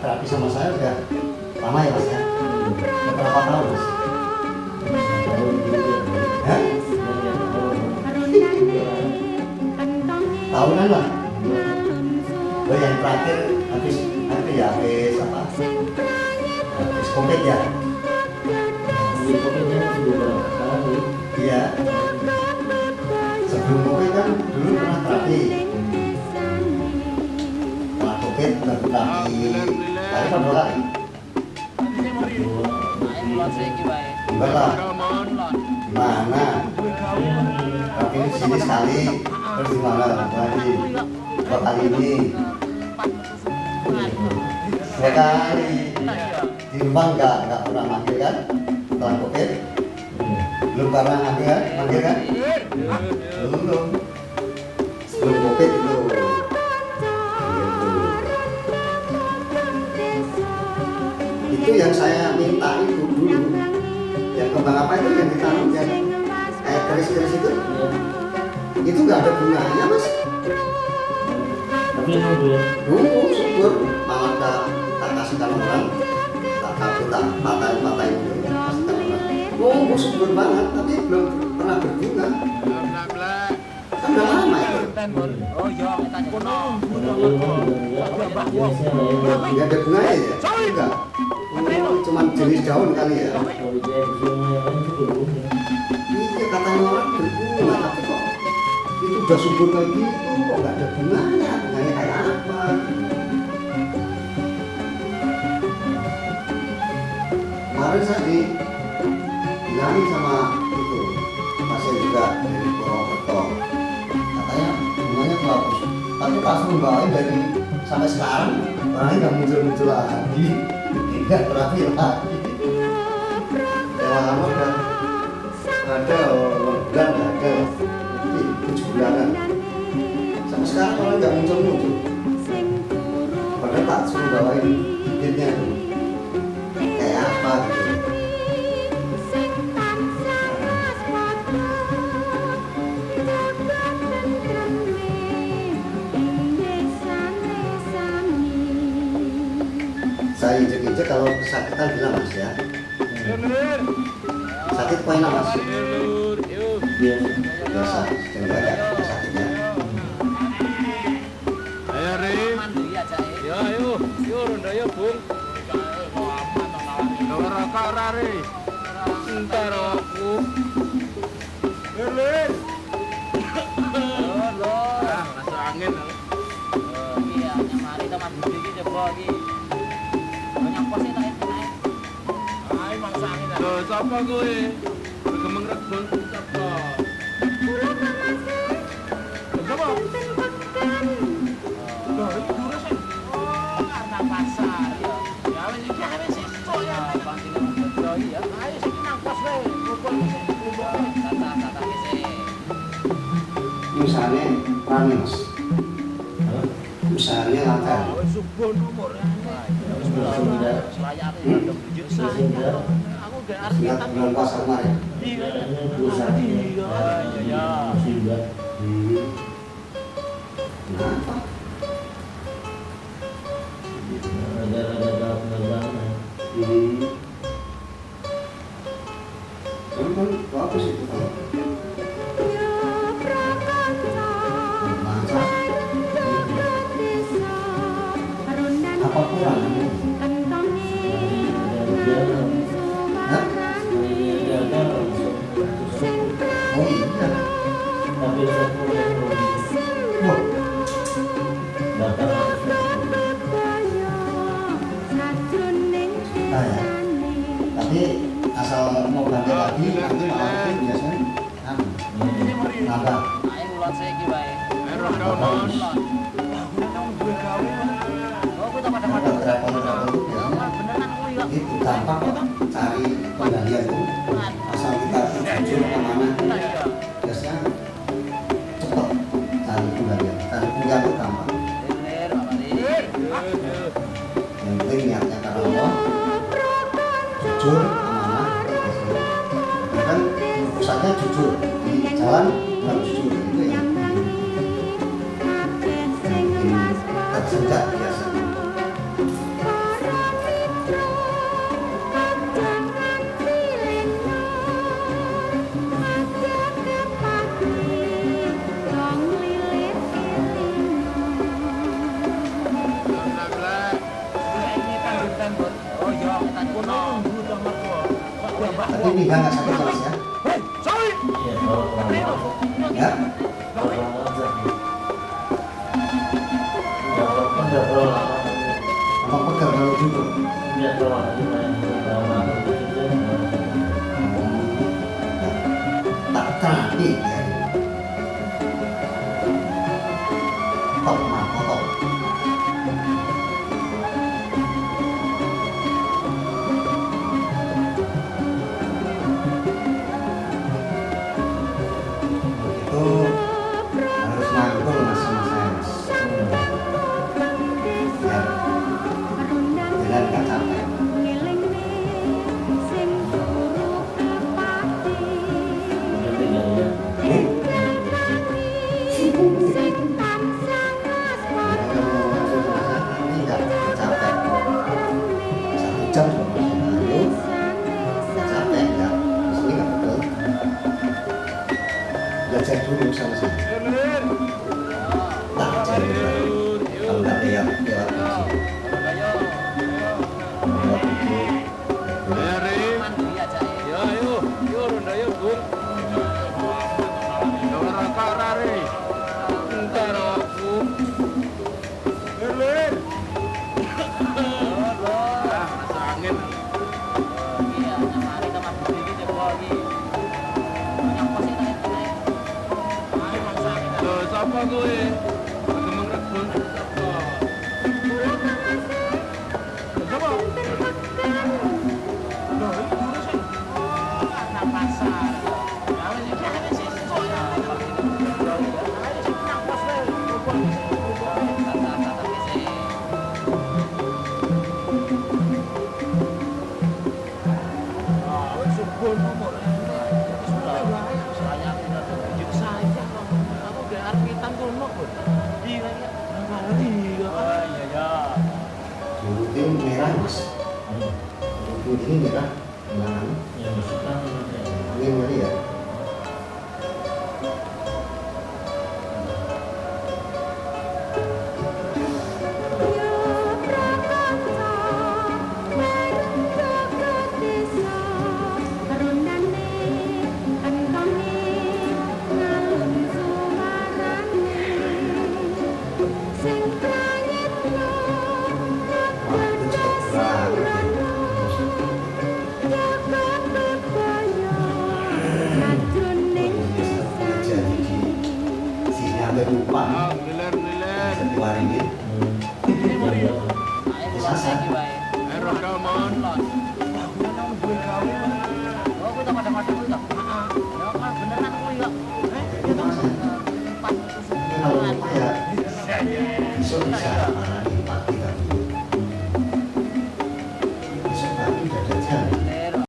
terapi sama saya udah lama ya Mas ya? Udah berapa tahun Mas? Hah? Tahunan lah. Oh yang terakhir habis apa? Habis COVID ya? Iya. Sebelum COVID kan dulu pernah terapi. Setelah COVID baru terapi. Kali kan 2 kali. Enggak lah. Gimana? Tapi di sini sekali, terus gimana lagi? 2 kali ini. 2 kali. Di rumah enggak pernah manggil kan? Setelah COVID. Belum pernah manggil kan? Belum. Sebelum COVID itu. Itu yang saya minta itu dulu. Yang kembang apa itu yang ditanam yang kayak keris-keris itu? Itu nggak ada bunganya Mas. Tapi Dulu subur, malah tak kasihkan orang, tak patahin dulu, kasihkan orang. Oh, subur banget, tapi belum pernah berbunga. Kan udah lama itu. Nggak ada bunganya ya? Enggak. Cuma jenis daun kali ya. Iya katanya orang berbunga, tapi kok itu udah subur kayak gitu, kok nggak ada bunganya? Bunganya kayak apa? Kemarin saya dibilangin sama itu pasien juga dari Purwokerto, katanya bunganya bagus, tapi pas membawain dari sampai sekarang orangnya nggak muncul lagi, nggak terapi lagi. Ya lama udah ada 6 bulan nggak ada, 7 bulanan sampai sekarang orang nggak muncul. Padahal tak suruh bawain bibitnya tuh kayak apa gitu. Saya injek-injek kalau kesakitan bilang Mas ya. Sakit poin apa Mas? Biasa, sedang nggak ada sakitnya. Ayo Ri. Ya ayo ronda ya Bung. Rokok ora Ri. Entar aku. Lur. Ah, masuk angin. Iya, nyamari teman budi iki coba iki. Banyak pos tak enak. Ae mangsa angin. Lho, sapa kowe? Gemeng rebon sapa? Sapa? Lho, iki durus sih. Oh, karena pasar ya. Ya wis iki wis iso ya. Pangkile bedo ya. Ayo sing nang pos wae. Kumpul kata-kata wis. Misalnya rame Mas, usahanya lancar. Wis subuh nomor. Selayar ndok bujuk saya. Aku gak arti Ingat bulan puasa kemarin. iya. ya. Kenapa? Ada penerbangan. Memang bagus itu kalau masa apa kurangnya? Hah? Oh iya. Wah, nah ya. Tapi asal mau ganti lagi nanti malah itu biasanya nambah. Ayo mulat saiki wae. Bagus. Oh, kita pada Ada travel itu biasanya beneran kuwi kok. itu gampang kok cari penggalian itu asal kita jujur kemana biasanya cepet cari penggalian itu gampang. Bener, Bapak Lir. Yang penting niatnya karena Allah, jujur amanah biasanya. Kan pusatnya jujur di jalan harus jujur itu yang bikin tersendat biasanya. Tapi ini nggak sakit mas ya? Sorry. Iya, kalau pelan-pelan. Ya? Pelan-pelan aja. Nggak apa-apa, nggak terlalu lama. Apa pegal kalau duduk? Nggak terlalu lama, cuma yang lama begitu. Tak terapi ya. Top mah, top. Itu harus nangkul mas sama saya mas. Ya, jalan nggak capek. Ngerti nggak ya? Ini nggak capek. 1 jam cuma ayo. Capek nggak? Di sini nggak betul. Belajar dulu sama saya. Tak cari dulu. Kalau nggak lewat lewat buku. Lewat buku. Mandiri aja ya. Ya ayo, yo ronda yo, Bu. Ora karare. Entar aku. Lir. Ah, rasa angin. Iya, nyamari ke mandiri iki coba iki. Nyapa sih tak naik. Ayo mangsa. Lho, sapa kowe? Gemeng rebun. Sapa? Sapa? Lho, iki guru sih. Oh, anak pasar. Ya wis iki wis iso ya. Ayo sing nang pos wae. Kata-kata sih. Ah, wis subul nomor. Saya kita tunjuk saja. Aku gak arep kita kono kok. Iya ya. Oh iya ya. Dulu ini merah mas. Dulu ini merah. Nah, Yang suka ini merah ya. Wah, itu cepet banget ya. Jadi di sini sampai lupa. Ah, ngiler-ngiler. Satu hari ini. Ayo Bisa, Sa. lagi wae. Eh, rekaman. Lon. Oh, kuwi tak padha-padha kuwi tak. Heeh. Ya kan beneran kuwi kok. Itu mas. Empat. Ini kalau lupa ya besok bisa.